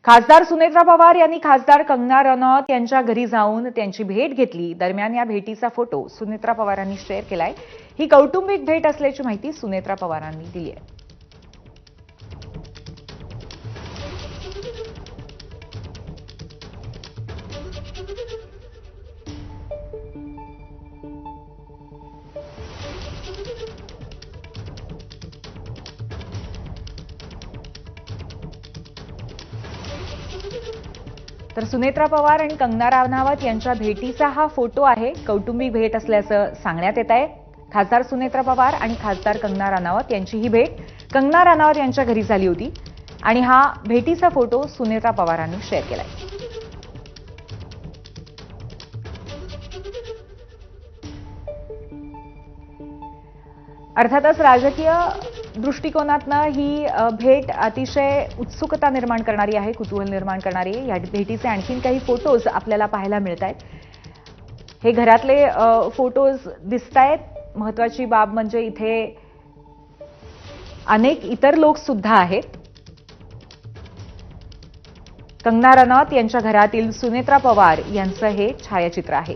खासदार सुनेत्रा पवार यांनी खासदार कंगना रनौत यांच्या घरी जाऊन त्यांची भेट घेतली. दरम्यान या भेटीचा फोटो सुनेत्रा पवारांनी शेअर केलाय. ही कौटुंबिक भेट असल्याची माहिती सुनेत्रा पवारांनी दिली आहे. तर सुनेत्रा पवार आणि कंगना रनौत यांच्या भेटीचा हा फोटो आहे. कौटुंबिक भेट असल्याचं सांगण्यात येत आहे. खासदार सुनेत्रा पवार आणि खासदार कंगना रनौत यांची ही भेट कंगना रनौत यांच्या घरी झाली होती आणि हा भेटीचा फोटो सुनेत्रा पवारांनी शेअर केलाय. अर्थातच राजकीय दृष्टिकोनातनं ही भेट अतिशय उत्सुकता निर्माण करणारी आहे, कुतूहल निर्माण करणारी आहे. या भेटीचे आणखीन काही फोटोज आपल्याला पाहायला मिळत आहेत. हे घरातले फोटोज दिसतायत. महत्वाची बाब म्हणजे इथे अनेक इतर लोक सुद्धा आहेत. कंगना रनौत यांच्या घरातील सुनेत्रा पवार यांचं हे छायाचित्र आहे.